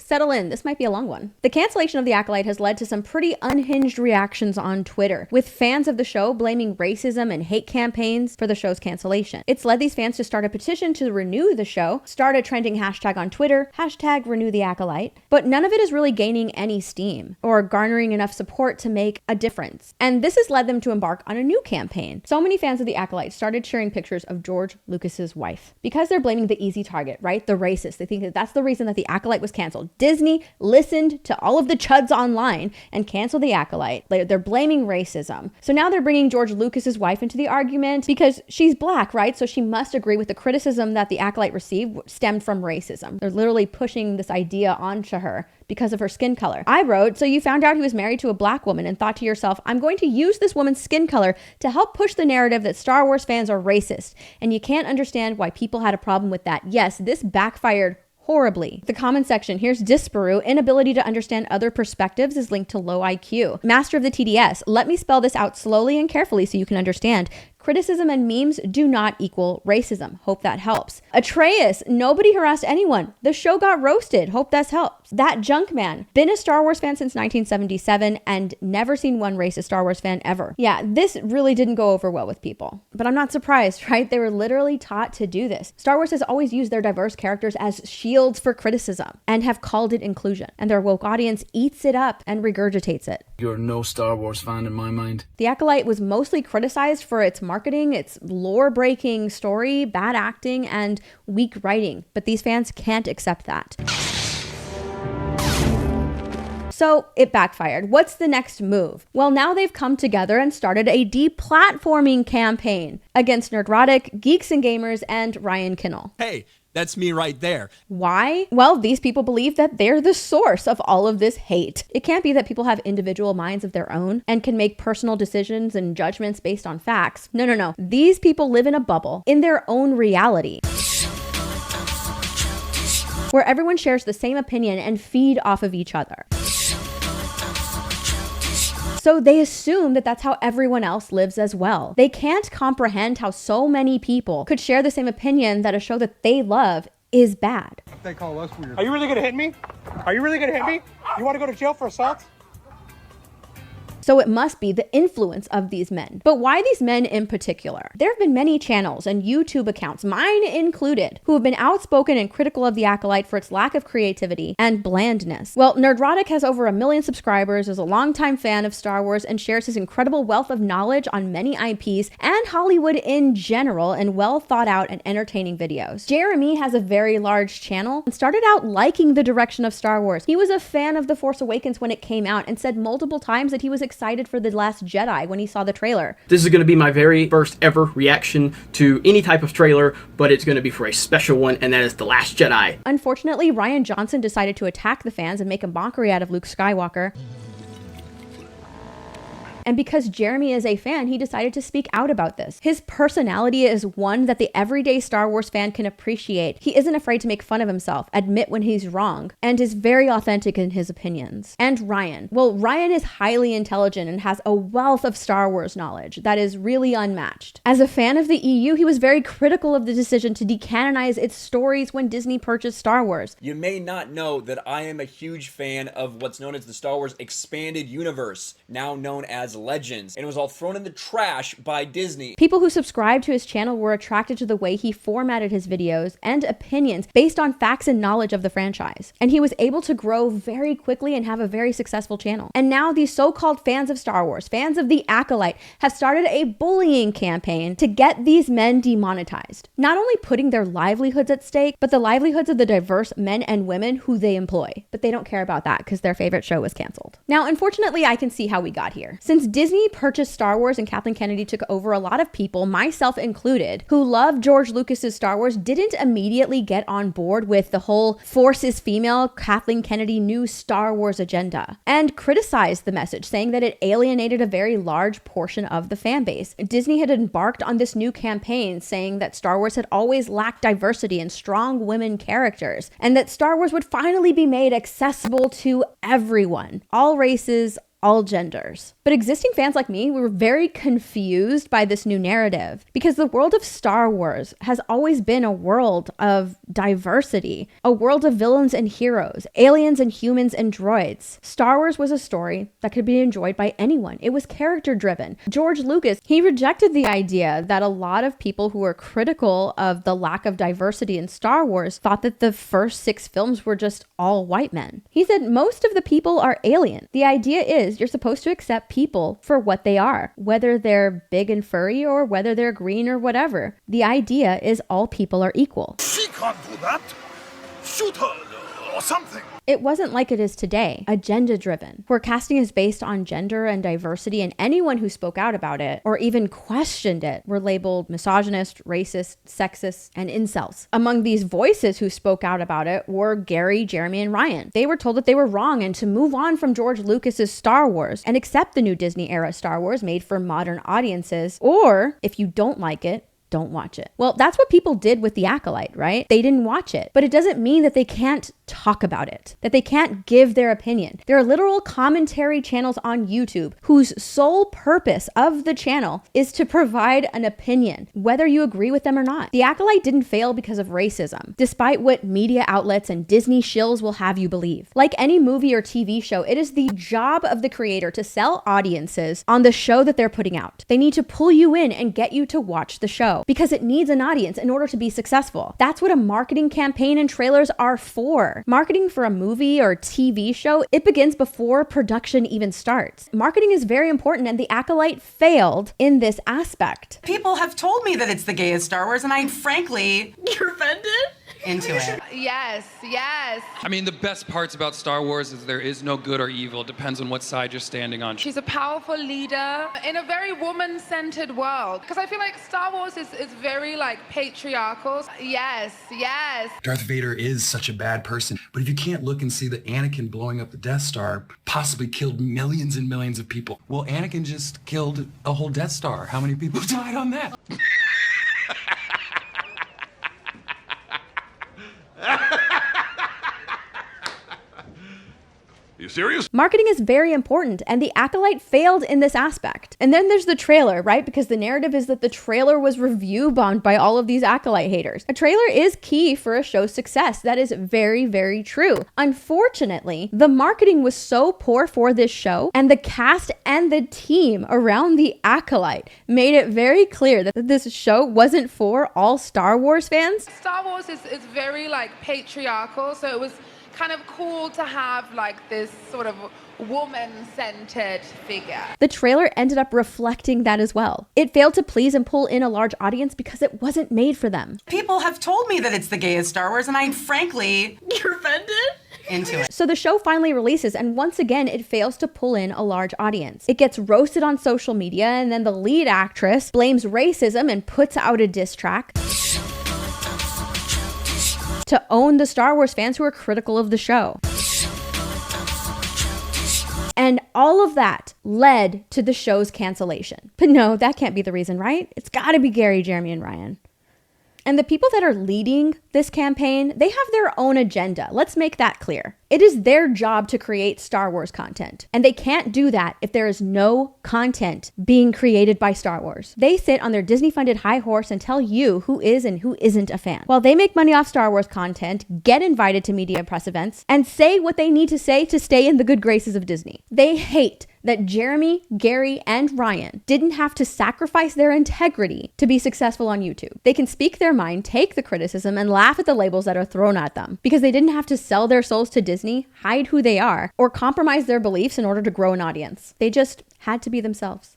settle in, this might be a long one. The cancellation of The Acolyte has led to some pretty unhinged reactions on Twitter, with fans of the show blaming racism and hate campaigns for the show's cancellation. It's led these fans to start a petition to renew the show, start a trending hashtag on Twitter, hashtag renew the Acolyte, but none of it is really gaining any steam or garnering enough support to make a difference. And this has led them to embark on a new campaign. So many fans of The Acolyte started sharing pictures of George Lucas's wife because they're blaming the easy target, right? The racist. They think that that's the reason that The Acolyte was canceled. Disney listened to all of the chuds online and canceled The Acolyte. They're blaming racism. So now they're bringing George Lucas's wife into the argument because she's black, right? So she must agree with the criticism that The Acolyte received stemmed from racism. They're literally pushing this idea onto her because of her skin color. I wrote, so you found out he was married to a black woman and thought to yourself, I'm going to use this woman's skin color to help push the narrative that Star Wars fans are racist. And you can't understand why people had a problem with that. Yes, this backfired horribly. The comment section, here's Disparu. Inability to understand other perspectives is linked to low IQ. Master of the TDS, let me spell this out slowly and carefully so you can understand. Criticism and memes do not equal racism. Hope that helps. Atreus, nobody harassed anyone. The show got roasted. Hope this helps. That junk man, been a Star Wars fan since 1977 and never seen one racist Star Wars fan ever. Yeah, this really didn't go over well with people. But I'm not surprised, right? They were literally taught to do this. Star Wars has always used their diverse characters as shields for criticism and have called it inclusion. And their woke audience eats it up and regurgitates it. You're no Star Wars fan in my mind. The Acolyte was mostly criticized for its marketing, its lore-breaking story, bad acting, and weak writing. But these fans can't accept that. So it backfired. What's the next move? Well, now they've come together and started a deplatforming campaign against Nerdrotic, Geeks and Gamers, and Ryan Kinnell. Hey, that's me right there. Why? Well, these people believe that they're the source of all of this hate. It can't be that people have individual minds of their own and can make personal decisions and judgments based on facts. No. These people live in a bubble, in their own reality, where everyone shares the same opinion and feed off of each other. So they assume that that's how everyone else lives as well. They can't comprehend how so many people could share the same opinion that a show that they love is bad. They call us weird. Are you really gonna hit me? Are you really gonna hit me? You wanna go to jail for assault? So it must be the influence of these men. But why these men in particular? There have been many channels and YouTube accounts, mine included, who have been outspoken and critical of The Acolyte for its lack of creativity and blandness. Well, Nerdrotic has over 1 million subscribers, is a longtime fan of Star Wars, and shares his incredible wealth of knowledge on many IPs and Hollywood in general, and well thought out and entertaining videos. Jeremy has a very large channel and started out liking the direction of Star Wars. He was a fan of The Force Awakens when it came out and said multiple times that he was excited for The Last Jedi when he saw the trailer. This is going to be my very first ever reaction to any type of trailer, but it's going to be for a special one, and that is The Last Jedi. Unfortunately, Rian Johnson decided to attack the fans and make a mockery out of Luke Skywalker. And because Jeremy is a fan, he decided to speak out about this. His personality is one that the everyday Star Wars fan can appreciate. He isn't afraid to make fun of himself, admit when he's wrong, and is very authentic in his opinions. And Ryan. Well, Ryan is highly intelligent and has a wealth of Star Wars knowledge that is really unmatched. As a fan of the EU, he was very critical of the decision to decanonize its stories when Disney purchased Star Wars. You may not know that I am a huge fan of what's known as the Star Wars Expanded Universe, now known as Legends, and it was all thrown in the trash by Disney. People who subscribed to his channel were attracted to the way he formatted his videos and opinions based on facts and knowledge of the franchise. And he was able to grow very quickly and have a very successful channel. And now these so-called fans of Star Wars, fans of The Acolyte, have started a bullying campaign to get these men demonetized. Not only putting their livelihoods at stake, but the livelihoods of the diverse men and women who they employ. But they don't care about that because their favorite show was canceled. Now, unfortunately, I can see how we got here. Since Disney purchased Star Wars and Kathleen Kennedy took over, a lot of people, myself included, who loved George Lucas's Star Wars didn't immediately get on board with the whole Force is female, Kathleen Kennedy new Star Wars agenda and criticized the message, saying that it alienated a very large portion of the fan base. Disney had embarked on this new campaign saying that Star Wars had always lacked diversity and strong women characters, and that Star Wars would finally be made accessible to everyone, all races, all genders. But existing fans like me, we were very confused by this new narrative because the world of Star Wars has always been a world of diversity, a world of villains and heroes, aliens and humans and droids. Star Wars was a story that could be enjoyed by anyone. It was character driven. George Lucas, he rejected the idea that a lot of people who were critical of the lack of diversity in Star Wars thought that the first 6 films were just all white men. He said most of the people are alien. The idea is you're supposed to accept people for what they are, whether they're big and furry or whether they're green or whatever. The idea is all people are equal. She can't do that. Shoot her or something. It wasn't like it is today, agenda driven, where casting is based on gender and diversity, and anyone who spoke out about it or even questioned it were labeled misogynist, racist, sexist, and incels. Among these voices who spoke out about it were Gary, Jeremy, and Ryan. They were told that they were wrong and to move on from George Lucas's Star Wars and accept the new Disney era Star Wars made for modern audiences, or if you don't like it, don't watch it. Well, that's what people did with The Acolyte, right? They didn't watch it, but it doesn't mean that they can't talk about it, that they can't give their opinion. There are literal commentary channels on YouTube whose sole purpose of the channel is to provide an opinion, whether you agree with them or not. The Acolyte didn't fail because of racism, despite what media outlets and Disney shills will have you believe. Like any movie or TV show, it is the job of the creator to sell audiences on the show that they're putting out. They need to pull you in and get you to watch the show because it needs an audience in order to be successful. That's what a marketing campaign and trailers are for. Marketing for a movie or TV show, it begins before production even starts. Marketing is very important, and The Acolyte failed in this aspect. People have told me that it's the gayest Star Wars, and I frankly... You're offended? Into it. Yes, yes. I mean, the best parts about Star Wars is there is no good or evil. It depends on what side you're standing on. She's a powerful leader in a very woman-centered world. Because I feel like Star Wars is very, like, patriarchal. Yes, yes. Darth Vader is such a bad person. But if you can't look and see that Anakin blowing up the Death Star possibly killed millions and millions of people. Well, Anakin just killed a whole Death Star. How many people died on that? You serious? Marketing is very important, and The Acolyte failed in this aspect. And then there's the trailer, right? Because the narrative is that the trailer was review bombed by all of these Acolyte haters. A trailer is key for a show's success. That is very, very true. Unfortunately, the marketing was so poor for this show, and the cast and the team around The Acolyte made it very clear that this show wasn't for all Star Wars fans. Star Wars is very, like, patriarchal, so it was kind of cool to have like this sort of woman-centered figure. The trailer ended up reflecting that as well. It failed to please and pull in a large audience because it wasn't made for them. People have told me that it's the gayest Star Wars, and I frankly... You're offended? Into it. So the show finally releases, and once again, it fails to pull in a large audience. It gets roasted on social media, and then the lead actress blames racism and puts out a diss track to own the Star Wars fans who are critical of the show. And all of that led to the show's cancellation. But no, that can't be the reason, right? It's gotta be Gary, Jeremy, and Ryan. And the people that are leading this campaign, they have their own agenda. Let's make that clear. It is their job to create Star Wars content. And they can't do that if there is no content being created by Star Wars. They sit on their Disney-funded high horse and tell you who is and who isn't a fan. While they make money off Star Wars content, get invited to media press events, and say what they need to say to stay in the good graces of Disney. They hate that Jeremy, Gary, and Ryan didn't have to sacrifice their integrity to be successful on YouTube. They can speak their mind, take the criticism, and laugh at the labels that are thrown at them because they didn't have to sell their souls to Disney, hide who they are, or compromise their beliefs in order to grow an audience. They just had to be themselves.